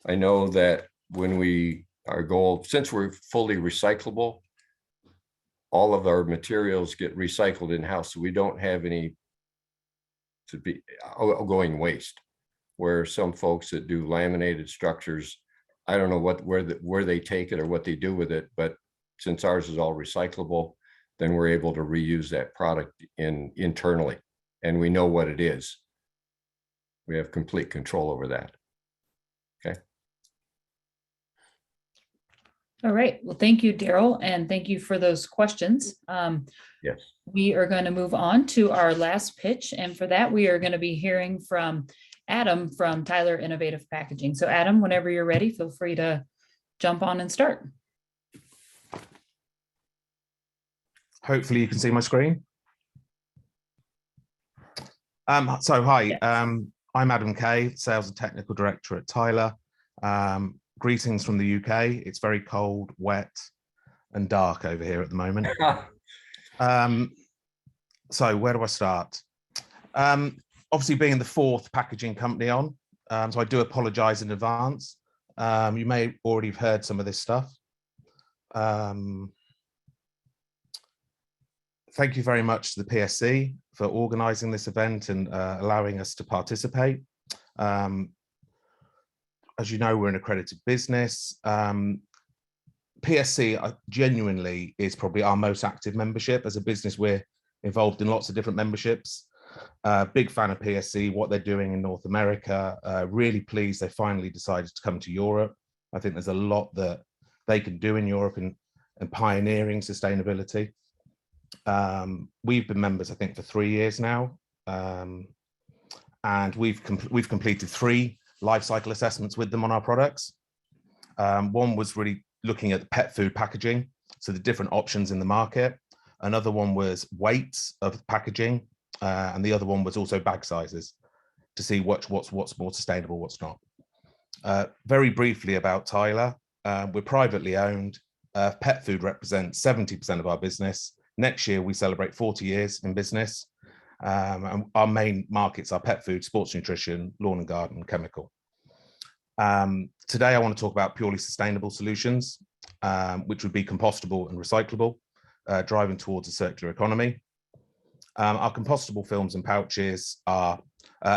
I know that our goal, since we're fully recyclable, all of our materials get recycled in-house, so we don't have any to be going waste. Where some folks that do laminated structures, I don't know where they take it or what they do with it, but since ours is all recyclable, then we're able to reuse that product internally, and we know what it is. We have complete control over that. Okay. All right. Well, thank you, Daryl, and thank you for those questions. Yes. We are going to move on to our last pitch, and for that, we are going to be hearing from Adam from Tyler Innovative Packaging. So Adam, whenever you're ready, feel free to jump on and start. Hopefully you can see my screen. So hi, I'm Adam Kay, Sales and Technical Director at Tyler. Greetings from the UK. It's very cold, wet, and dark over here at the moment. So where do I start? Obviously being the fourth packaging company on, so I do apologize in advance. You may already have heard some of this stuff. Thank you very much to the PSC for organizing this event and allowing us to participate. As you know, we're an accredited business. PSC genuinely is probably our most active membership. As a business, we're involved in lots of different memberships. Big fan of PSC, what they're doing in North America. Really pleased they finally decided to come to Europe. I think there's a lot that they can do in Europe in pioneering sustainability. We've been members, I think, for 3 years now. And we've completed 3 life cycle assessments with them on our products. One was really looking at the pet food packaging, so the different options in the market. Another one was weights of packaging, and the other one was also bag sizes to see what's more sustainable, what's not. Very briefly about Tyler, we're privately owned. Pet food represents 70% of our business. Next year, we celebrate 40 years in business. And our main markets are pet food, sports nutrition, lawn and garden, chemical. Today, I want to talk about purely sustainable solutions, which would be compostable and recyclable, driving towards a circular economy. Our compostable films and pouches are,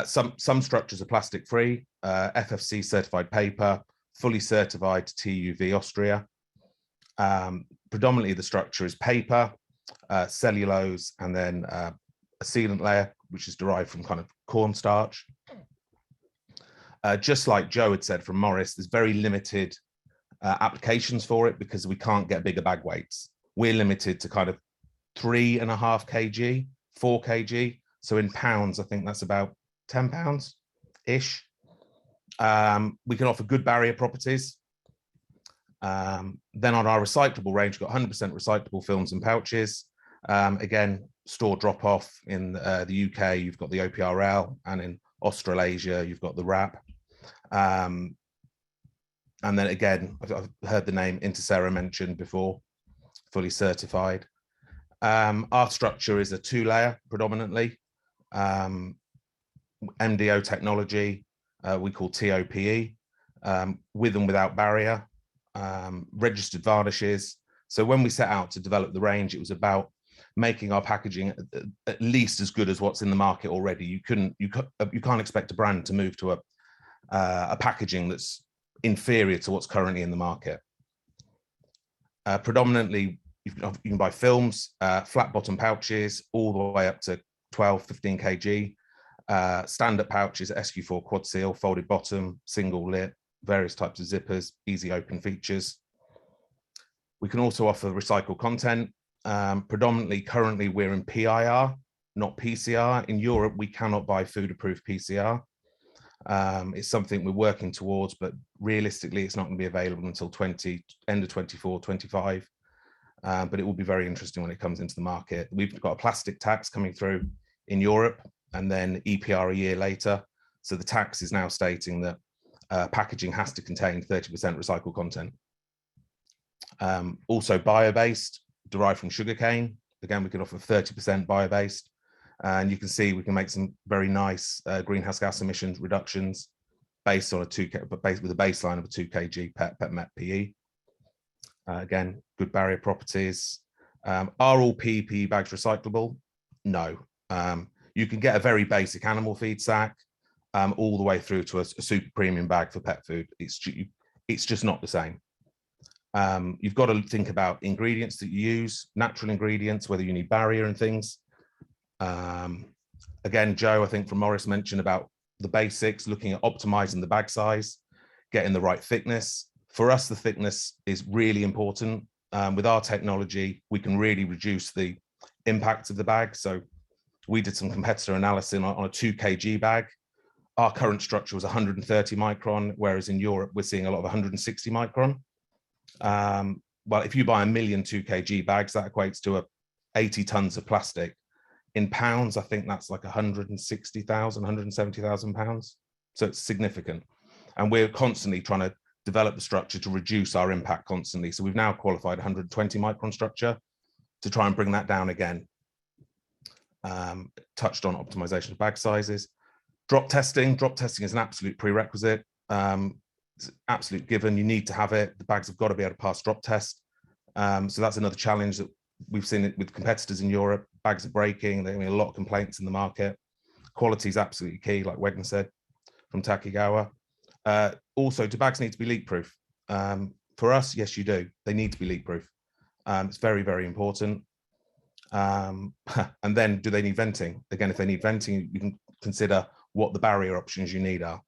some structures are plastic free, FFC certified paper, fully certified to TÜV Austria. Predominantly the structure is paper, cellulose, and then a sealant layer, which is derived from kind of cornstarch. Just like Joe had said from Morris, there's very limited applications for it because we can't get bigger bag weights. we're limited to kind of 3.5 kg, 4 kg. So in pounds, I think that's about 10 pounds-ish. We can offer good barrier properties. Then on our recyclable range, we've got 100% recyclable films and pouches. Again, store drop off in the UK, you've got the OPRL, and in Australasia, you've got the RAP. And then again, I've heard the name Intercera mentioned before, fully certified. Our structure is a 2-layer predominantly. MDO technology, we call TOPE, with and without barrier, registered varnishes. So when we set out to develop the range, it was about making our packaging at least as good as what's in the market already. You can't expect a brand to move to a packaging that's inferior to what's currently in the market. Predominantly, you can buy films, flat bottom pouches, all the way up to 12, 15 kg. Stand-up pouches, SQ4 quad seal, folded bottom, single lip, various types of zippers, easy open features. We can also offer recycled content. Predominantly, currently, we're in PIR, not PCR. In Europe, we cannot buy food-approved PCR. It's something we're working towards, but realistically, it's not going to be available until end of 24, 25. But it will be very interesting when it comes into the market. We've got a plastic tax coming through in Europe, and then EPR a year later. So the tax is now stating that packaging has to contain 30% recycled content. Also bio-based, derived from sugarcane. Again, we can offer 30% bio-based. And you can see we can make some very nice greenhouse gas emissions reductions based on with a baseline of a 2 kg PET MET PE. Again, good barrier properties. Are all PE bags recyclable? No. You can get a very basic animal feed sack all the way through to a super premium bag for pet food. It's just not the same. You've got to think about ingredients that you use, natural ingredients, whether you need barrier and things. Again, Joe, I think from Morris mentioned about the basics, looking at optimizing the bag size, getting the right thickness. For us, the thickness is really important. With our technology, we can really reduce the impact of the bag. So we did some competitor analysis on a 2 kg bag. Our current structure was 130 micron, whereas in Europe, we're seeing a lot of 160 micron. Well, if you buy 1 million 2 kg bags, that equates to 80 tons of plastic. In pounds, I think that's like 160,000, 170,000 pounds. So it's significant. And we're constantly trying to develop the structure to reduce our impact constantly. So we've now qualified 120 micron structure to try and bring that down again. Touched on optimization of bag sizes. Drop testing is an absolute prerequisite. It's an absolute given. You need to have it. The bags have got to be able to pass drop test. So that's another challenge that we've seen it with competitors in Europe. Bags are breaking. There are a lot of complaints in the market. Quality is absolutely key, like Wegner said from Takigawa. Also, do bags need to be leak proof? For us, yes, you do. They need to be leak proof. It's very, very important. And then do they need venting? Again, if they need venting, you can consider what the barrier options you need are.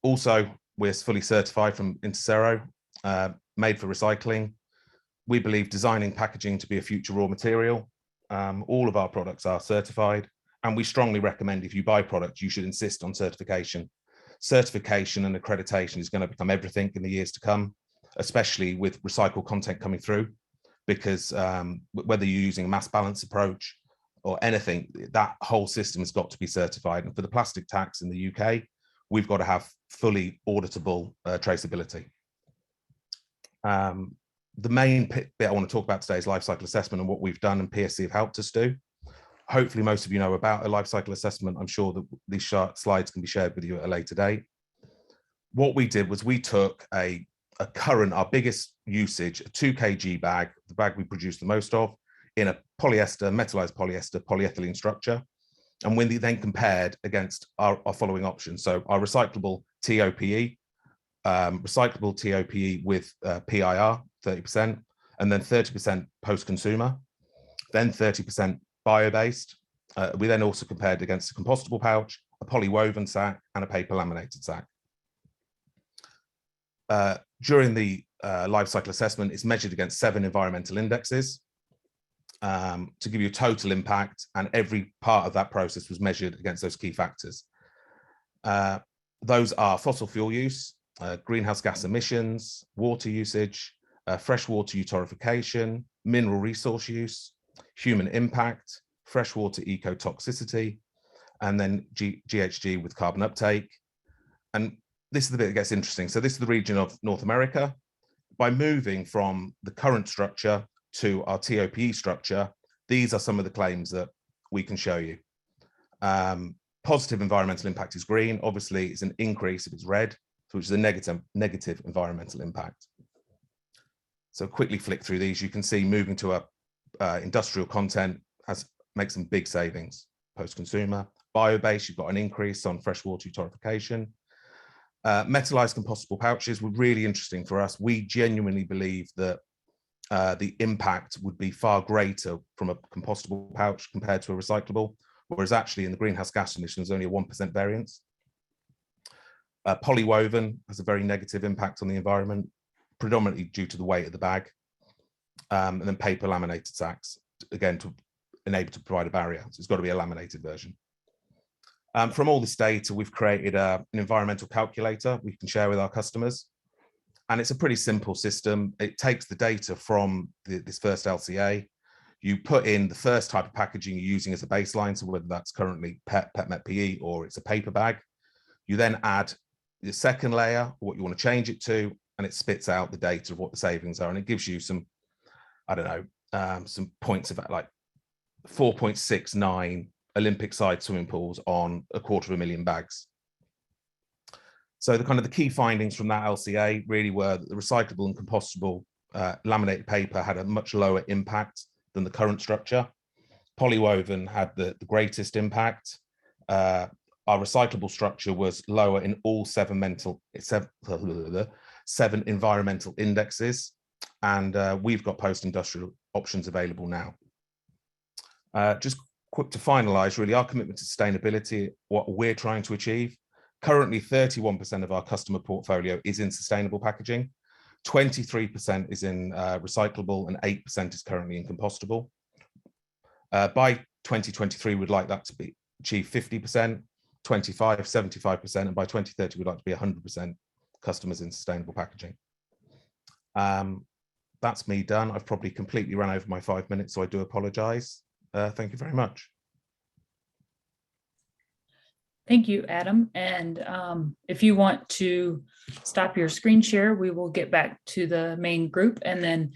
Also, we're fully certified from Intercero, made for recycling. We believe designing packaging to be a future raw material. All of our products are certified, and we strongly recommend if you buy products, you should insist on certification. Certification and accreditation is going to become everything in the years to come, especially with recycled content coming through, because whether you're using a mass balance approach or anything, that whole system has got to be certified. And for the plastic tax in the UK, we've got to have fully auditable traceability. The main bit I want to talk about today is life cycle assessment and what we've done and PSC have helped us do. Hopefully most of you know about a life cycle assessment. I'm sure that these slides can be shared with you at a later date. What we did was we took our biggest usage, a 2 kg bag, the bag we produce the most of, in a polyester, metallized polyester, polyethylene structure. And when we then compared against our following options. So our recyclable TOPE, with PIR, 30%, and then 30% post-consumer, then 30% bio-based. We then also compared against a compostable pouch, a polywoven sack, and a paper laminated sack. During the life cycle assessment is measured against 7 environmental indexes to give you a total impact, and every part of that process was measured against those key factors. Those are fossil fuel use, greenhouse gas emissions, water usage, freshwater eutrophication, mineral resource use, human impact, freshwater ecotoxicity, and then GHG with carbon uptake. And this is the bit that gets interesting. So this is the region of North America. By moving from the current structure to our TOPE structure, these are some of the claims that we can show you. Positive environmental impact is green. Obviously, it's an increase if it's red, which is a negative environmental impact. So quickly flick through these. You can see moving to a industrial content makes some big savings. Post-consumer, bio-based, you've got an increase on freshwater eutrophication. Metallized compostable pouches were really interesting for us. We genuinely believe that the impact would be far greater from a compostable pouch compared to a recyclable, whereas actually in the greenhouse gas emissions, only a 1% variance. Polywoven has a very negative impact on the environment, predominantly due to the weight of the bag. And then paper laminated sacks, again, to enable to provide a barrier. So it's got to be a laminated version. From all this data, we've created an environmental calculator we can share with our customers. And it's a pretty simple system. It takes the data from this first LCA. You put in the first type of packaging you're using as a baseline, so whether that's currently PET, PET PE, or it's a paper bag. You then add the second layer, what you want to change it to, and it spits out the data of what the savings are. And it gives you some, I don't know, some points of like 4.69 Olympic-side swimming pools on 250,000 bags. So the key findings from that LCA really were that the recyclable and compostable laminated paper had a much lower impact than the current structure. Polywoven had the greatest impact. Our recyclable structure was lower in all 7 environmental indexes, and we've got post-industrial options available now. Just quick to finalize, really, our commitment to sustainability, what we're trying to achieve. Currently, 31% of our customer portfolio is in sustainable packaging, 23% is in recyclable, and 8% is currently in compostable. By 2023, we'd like that to be achieve 50%, 25, 75%, and by 2030, we'd like to be 100% customers in sustainable packaging. That's me done. I've probably completely run over my 5 minutes, so I do apologize. Thank you very much. Thank you, Adam. And if you want to stop your screen share, we will get back to the main group. And then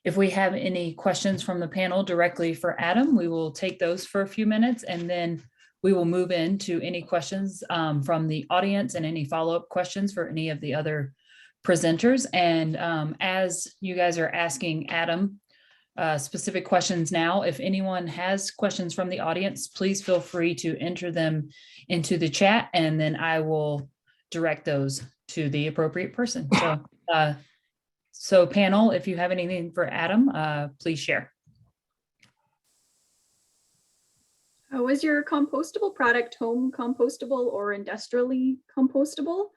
if we have any questions from the panel directly for Adam, we will take those for a few minutes, and then we will move into any questions from the audience and any follow-up questions for any of the other presenters. And as you guys are asking Adam specific questions now, if anyone has questions from the audience, please feel free to enter them into the chat, and then I will direct those to the appropriate person. So panel, if you have anything for Adam, please share. Was your compostable product home compostable or industrially compostable?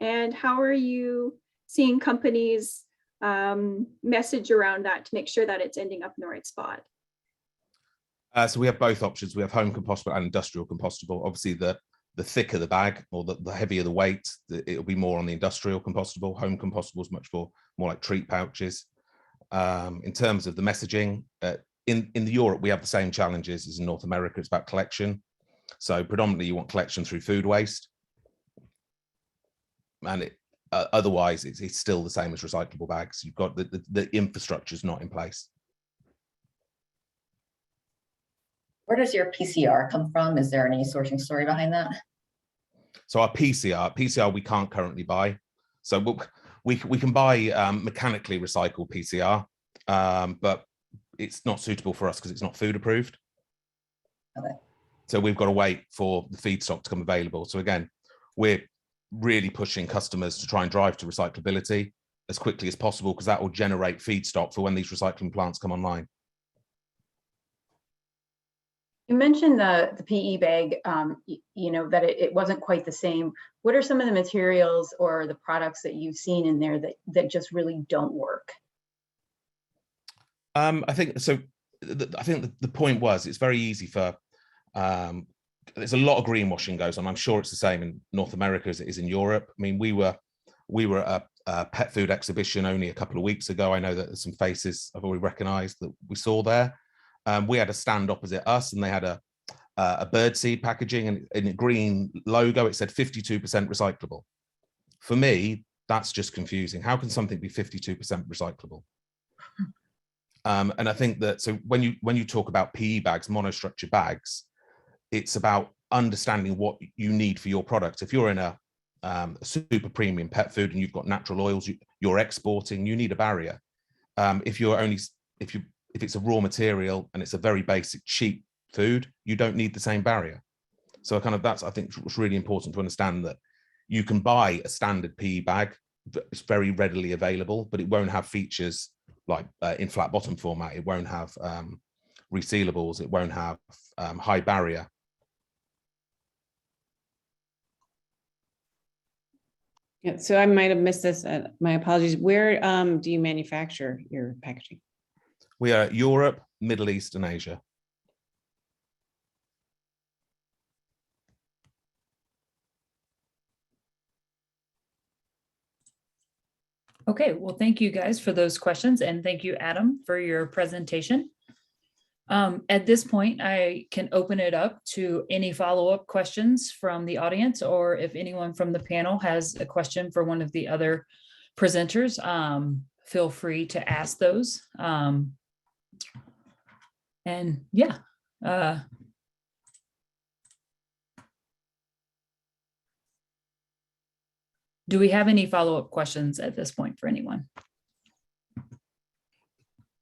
And how are you seeing companies message around that to make sure that it's ending up in the right spot? So we have both options. We have home compostable and industrial compostable. Obviously, the thicker the bag or the heavier the weight, it'll be more on the industrial compostable. Home compostable is much more like treat pouches. In terms of the messaging, in Europe, we have the same challenges as in North America. It's about collection. So predominantly you want collection through food waste. And otherwise, it's still the same as recyclable bags. You've got the infrastructure's not in place. Where does your PCR come from? Is there any sourcing story behind that? So our PCR we can't currently buy. So we can buy mechanically recycled PCR, but it's not suitable for us because it's not food approved. Okay. So we've got to wait for the feedstock to come available. So again, we're really pushing customers to try and drive to recyclability as quickly as possible, because that will generate feedstock for when these recycling plants come online. You mentioned the PE bag, that it wasn't quite the same. What are some of the materials or the products that you've seen in there that just really don't work? I think so. I think the point was it's very easy for. There's a lot of greenwashing goes on. I'm sure it's the same in North America as it is in Europe. I mean, we were at a pet food exhibition only a couple of weeks ago. I know that there's some faces I've already recognised that we saw there. We had a stand opposite us, and they had a birdseed packaging, and in a green logo it said 52% recyclable. For me, that's just confusing. How can something be 52% recyclable? And I think that so when you talk about PE bags, monostructure bags, it's about understanding what you need for your product. If you're in a super premium pet food and you've got natural oils you're exporting, you need a barrier. If it's a raw material and it's a very basic cheap food, you don't need the same barrier. So that's I think what's really important to understand, that you can buy a standard PE bag, it's very readily available, but it won't have features like in flat bottom format. It won't have resealables. It won't have high barrier. Yeah, so I might have missed this. My apologies. Where do you manufacture your packaging? We are Europe, Middle East, and Asia. Okay, well, thank you guys for those questions, and thank you, Adam, for your presentation. At this point, I can open it up to any follow-up questions from the audience, or if anyone from the panel has a question for one of the other presenters, feel free to ask those. And yeah. Do we have any follow-up questions at this point for anyone?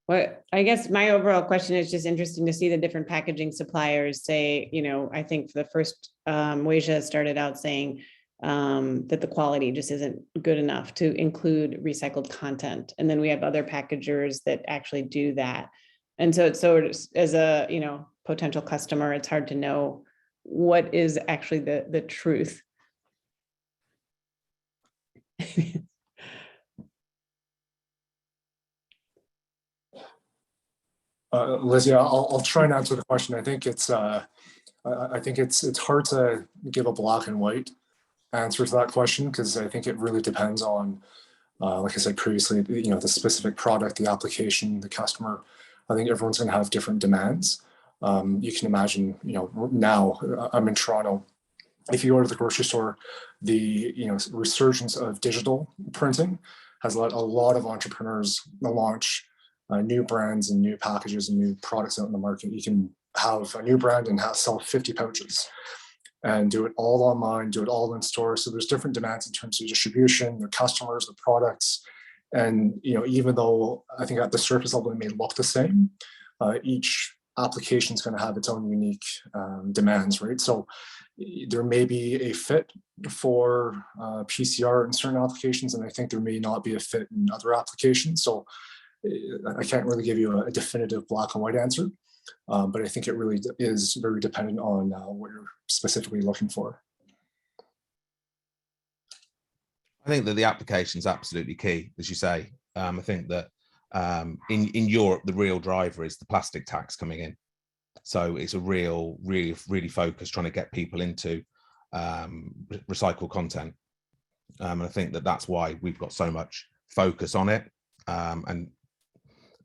Well, I guess my overall question is just interesting to see the different packaging suppliers say, I think the first Weija started out saying that the quality just isn't good enough to include recycled content. And then we have other packagers that actually do that. And so as a, potential customer, it's hard to know what is actually the truth. Lizzie, I'll try and answer the question. I think it's hard to give a black and white answer to that question, because I think it really depends on, like I said previously, the specific product, the application, the customer. I think everyone's going to have different demands. You can imagine, now I'm in Toronto. If you go to the grocery store, the resurgence of digital printing has let a lot of entrepreneurs launch new brands and new packages and new products out in the market. You can have a new brand and sell 50 pouches and do it all online, do it all in store. So there's different demands in terms of distribution, the customers, the products. And even though I think at the surface level it may look the same, each application is going to have its own unique demands, right? So there may be a fit for PCR in certain applications, and I think there may not be a fit in other applications. So I can't really give you a definitive black and white answer, but I think it really is very dependent on what you're specifically looking for. I think that the application is absolutely key, as you say. I think that in Europe, the real driver is the plastic tax coming in. So it's a really focused trying to get people into recycled content. And I think that that's why we've got so much focus on it. And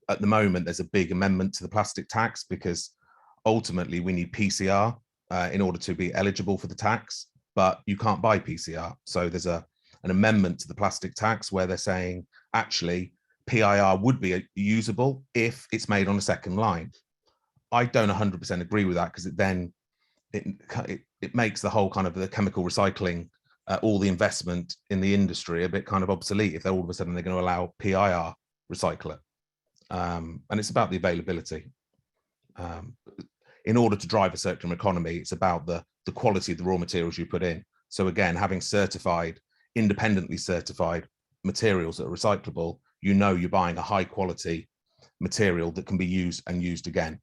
at the moment, there's a big amendment to the plastic tax, because ultimately we need PCR in order to be eligible for the tax, but you can't buy PCR. So there's an amendment to the plastic tax where they're saying, actually, PIR would be usable if it's made on a second line. I don't 100% agree with that, because it makes the whole kind of the chemical recycling, all the investment in the industry a bit kind of obsolete if they're all of a sudden they're going to allow PIR recycler. And it's about the availability. In order to drive a circular economy, it's about the quality of the raw materials you put in. So again, having independently certified materials that are recyclable, you're buying a high quality material that can be used and used again.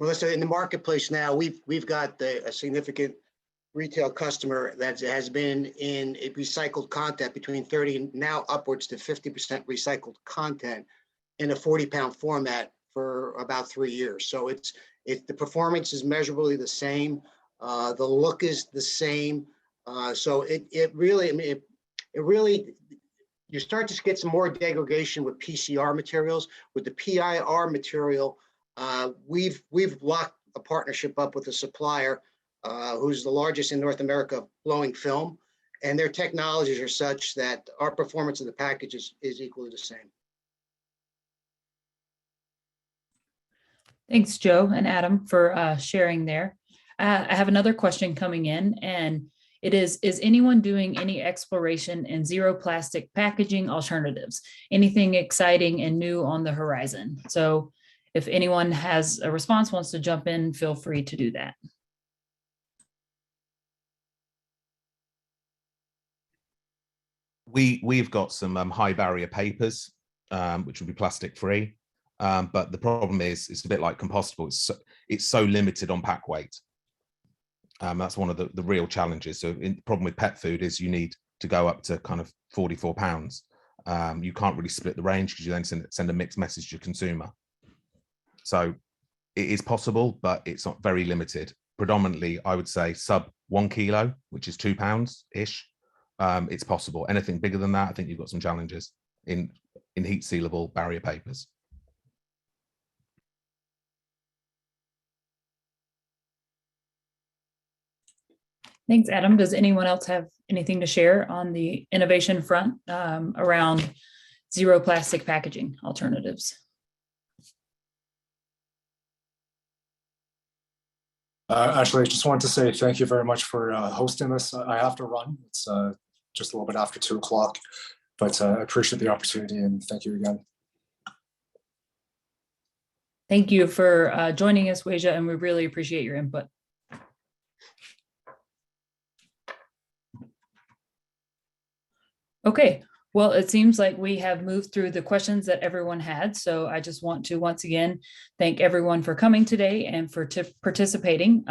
Melissa, in the marketplace now, we've got a significant retail customer that has been in a recycled content between 30 and now upwards to 50% recycled content in a 40-pound format for about 3 years. So the performance is measurably the same. The look is the same. So it really, I mean, it really, you start to get some more degradation with PCR materials. With the PIR material, we've locked a partnership up with a supplier who's the largest in North America of blowing film, and their technologies are such that our performance of the package is equally the same. Thanks, Joe and Adam, for sharing there. I have another question coming in, and it is anyone doing any exploration in zero plastic packaging alternatives? Anything exciting and new on the horizon? So if anyone has a response, wants to jump in, feel free to do that. We've got some high barrier papers, which would be plastic free. But the problem is it's a bit like compostable. It's so limited on pack weight. That's one of the real challenges. So the problem with pet food is you need to go up to kind of 44 pounds. You can't really split the range because you then send a mixed message to your consumer. So it is possible, but it's not very limited. Predominantly, I would say sub 1 kilo, which is 2 pounds-ish. It's possible. Anything bigger than that, I think you've got some challenges in heat sealable barrier papers. Thanks, Adam. Does anyone else have anything to share on the innovation front around zero plastic packaging alternatives? Actually, I just wanted to say thank you very much for hosting this. I have to run. It's just a little bit after 2 o'clock, but I appreciate the opportunity and thank you again. Thank you for joining us, Weija, and we really appreciate your input. Okay, well, it seems like we have moved through the questions that everyone had. So I just want to once again thank everyone for coming today and for participating.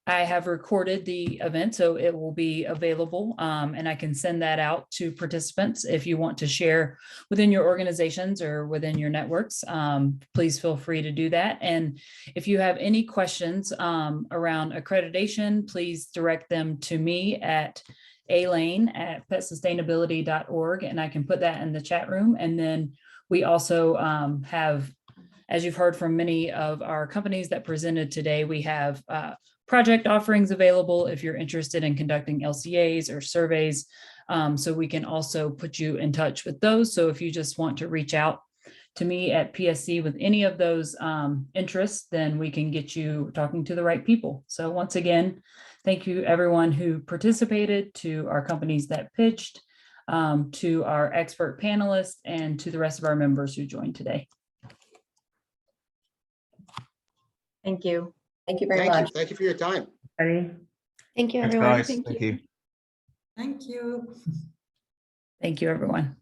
I have recorded the event, so it will be available, and I can send that out to participants if you want to share within your organizations or within your networks. Please feel free to do that. And if you have any questions around accreditation, please direct them to me at alane@petsustainability.org, and I can put that in the chat room. And then we also have, as you've heard from many of our companies that presented today, we have project offerings available if you're interested in conducting LCAs or surveys. So we can also put you in touch with those. So if you just want to reach out to me at PSC with any of those interests, then we can get you talking to the right people. So once again, thank you everyone who participated, to our companies that pitched, to our expert panelists, and to the rest of our members who joined today. Thank you. Thank you very much. Thank you for your time. Thank you, Thanks, everyone. guys. Thank you. Thank you. Thank you. Thank you, everyone.